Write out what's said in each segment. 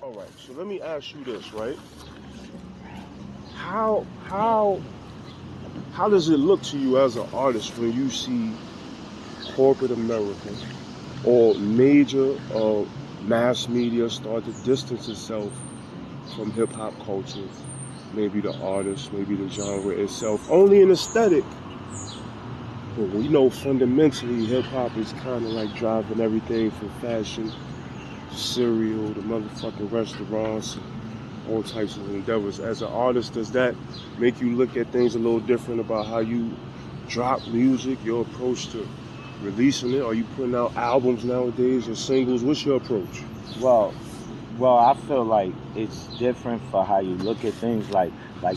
All right, so let me ask you this, right? How how how does it look to you as an artist when you see corporate America or major mass media start to distance itself from hip hop culture, maybe the artist, maybe the genre itself, only in aesthetic? But we know fundamentally hip hop is kind of like driving everything from fashion, cereal, the motherfucking restaurants, all types of endeavors. As an artist, does that make you look at things a little different about how you drop music, your approach to releasing it? Are you putting out albums nowadays or singles? What's your approach? Well, well, I feel like it's different for how you look at things. Like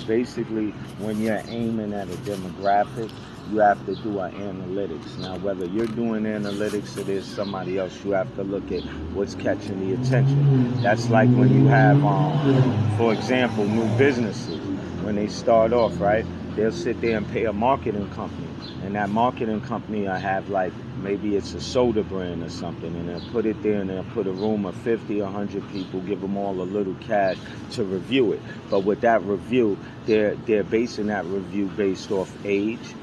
basically, when you're aiming at a demographic, you have to do an analytics. Now, whether you're doing analytics or there's somebody else, you have to look at what's catching the attention. That's like when you have, for example, new businesses. When they start off, right, they'll sit there and pay a marketing company, and that marketing company will have like maybe it's a soda brand or something, and they'll put it there and they'll put a room of 50, 100 people, give them all a little cash to review it. But with that review, they're basing that review based off age,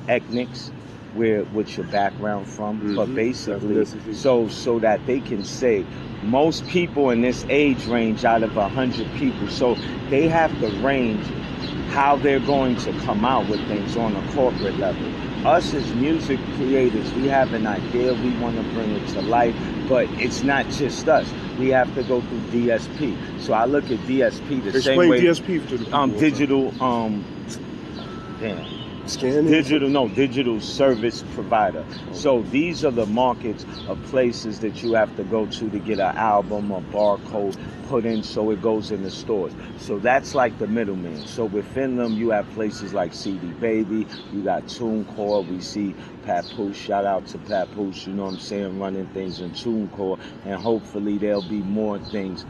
ethnics, what's your background from, but basically so that they can say most people in this age range out of 100 people, so they have to range how they're going to come out with things on a corporate level. Us as music creators, we have an idea, we want to bring it to life, but it's not just us. We have to go through DSP. So I look at DSP the same way. Explain DSP to the people. Digital, digital service provider. So these are the markets of places that you have to go to get an album or barcode put in so it goes in the stores. So that's like the middleman. So within them you have places like CD Baby, you got TuneCore, we see Papoose, shout out to Papoose, you know what I'm saying, running things in TuneCore, and hopefully there'll be more things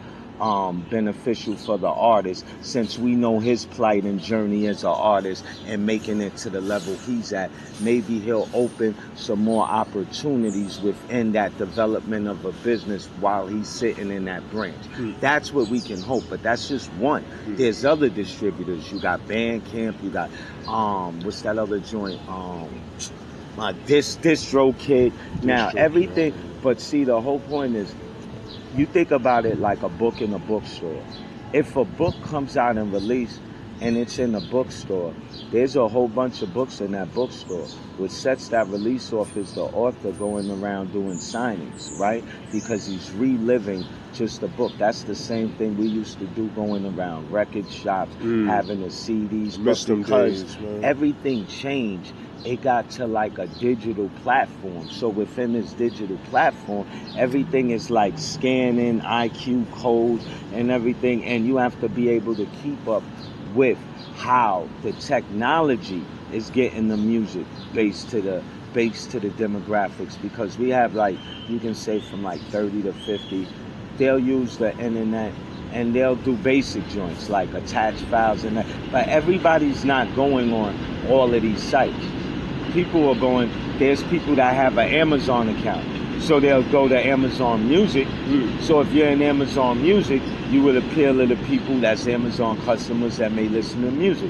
beneficial for the artist, since we know his plight and journey as an artist and making it to the level he's at. Maybe he'll open some more opportunities within that development of a business while he's sitting in that branch. That's what we can hope, but that's just one. There's other distributors. You got Bandcamp, you got what's that other joint, DistroKid. Now everything, but see, the whole point is, you think about it like a book in a bookstore. If a book comes out and released and it's in a bookstore, there's a whole bunch of books in that bookstore. What sets that release off is the author going around doing signings, right? Because he's reliving just a book. That's the same thing we used to do going around record shops, having the CDs. But because everything changed, it got to like a digital platform. So within this digital platform, everything is like scanning IQ codes and everything, and you have to be able to keep up with how the technology is getting the music based to the demographics, because we have, like, you can say from like 30 to 50, they'll use the internet and they'll do basic joints like attach files and that, but everybody's not going on all of these sites. People are going, there's people that have an Amazon account, so they'll go to Amazon Music. So if you're in Amazon Music, you will appeal to the people that's Amazon customers that may listen to music.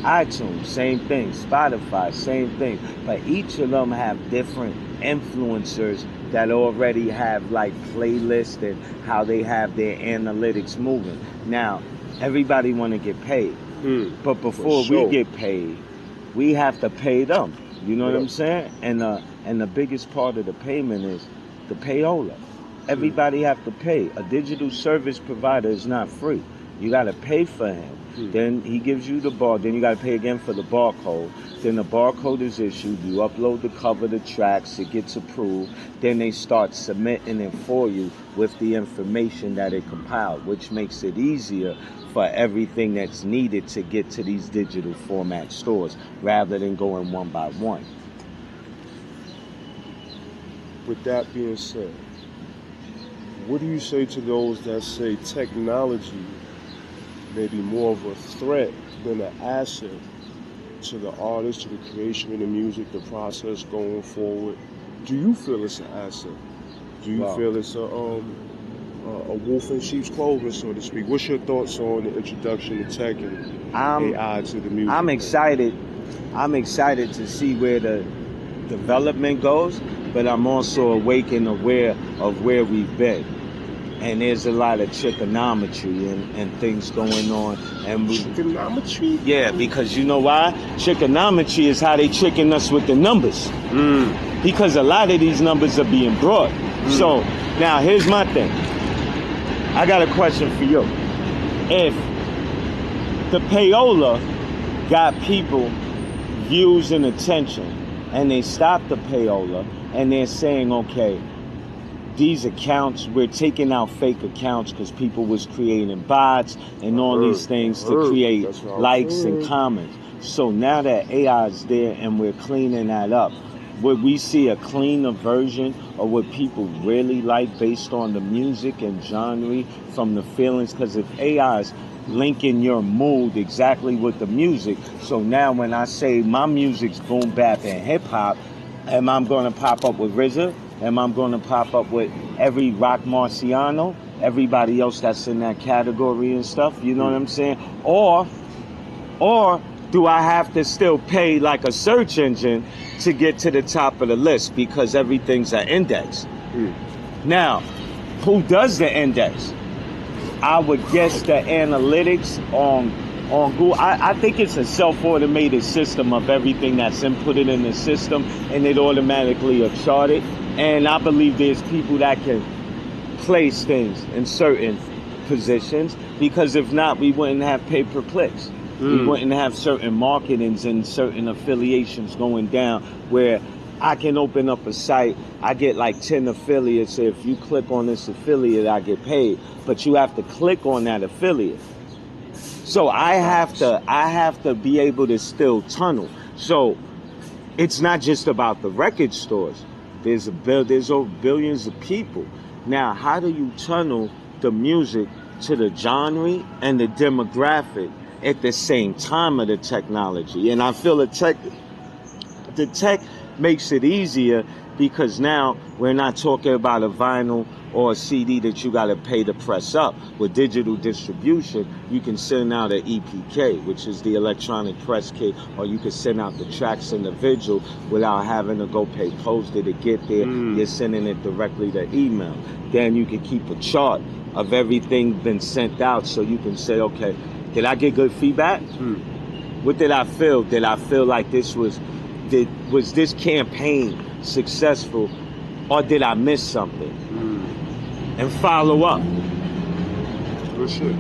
iTunes, same thing. Spotify, same thing. But each of them have different influencers that already have like playlists and how they have their analytics moving. Now, everybody want to get paid, but before we get paid, we have to pay them. You know what I'm saying? And the biggest part of the payment is the payola. Everybody have to pay. A digital service provider is not free. You got to pay for him. Then he gives you the bar. Then you got to pay again for the barcode. Then the barcode is issued. You upload the cover, the tracks. It gets approved. Then they start submitting it for you with the information that it compiled, which makes it easier for everything that's needed to get to these digital format stores rather than going one by one. With that being said, what do you say to those that say technology may be more of a threat than an asset to the artist, to the creation of the music, the process going forward? Do you feel it's an asset? Do you feel it's a a wolf in sheep's clothing, so to speak. What's your thoughts on the introduction of tech and AI to the music? I'm excited. I'm excited to see where the development goes, but I'm also awake and aware of where we've been. And there's a lot of trigonometry and things going on. And Trigonometry? Yeah, because you know why? Trigonometry is how they tricking us with the numbers. Because a lot of these numbers are being brought. So now here's my thing. I got a question for you. If the payola got people views and attention, and they stop the payola, and they're saying, okay, these accounts, we're taking out fake accounts because people was creating bots and all these things to create likes and comments. So now that AI is there and we're cleaning that up, would we see a cleaner version of what people really like based on the music and genre from the feelings? Because if AI is linking your mood exactly with the music, so now when I say my music's boom bap and hip hop, am I going to pop up with RZA? Am I going to pop up with every Rock Marciano, everybody else that's in that category and stuff? You know what I'm saying? Or do I have to still pay like a search engine to get to the top of the list because everything's an index? Now, who does the index? I would guess the analytics on Google. I think it's a self-automated system of everything that's inputted in the system, and it automatically are charted. And I believe there's people that can place things in certain positions, because if not, we wouldn't have pay-per-clicks. We wouldn't have certain marketings and certain affiliations going down where I can open up a site, I get like 10 affiliates. If you click on this affiliate, I get paid. But you have to click on that affiliate. So I have to be able to still tunnel. So it's not just about the record stores. There's over billions of people. Now, how do you tunnel the music to the genre and the demographic at the same time of the technology? And I feel the tech makes it easier, because now we're not talking about a vinyl or a CD that you got to pay to press up. With digital distribution, you can send out an EPK, which is the electronic press kit, or you can send out the tracks individual without having to go pay postage to get there. You're sending it directly to email. Then you can keep a chart of everything been sent out, so you can say, okay, did I get good feedback? What did I feel? Did I feel like was this campaign successful, or did I miss something? And follow up. Good shit.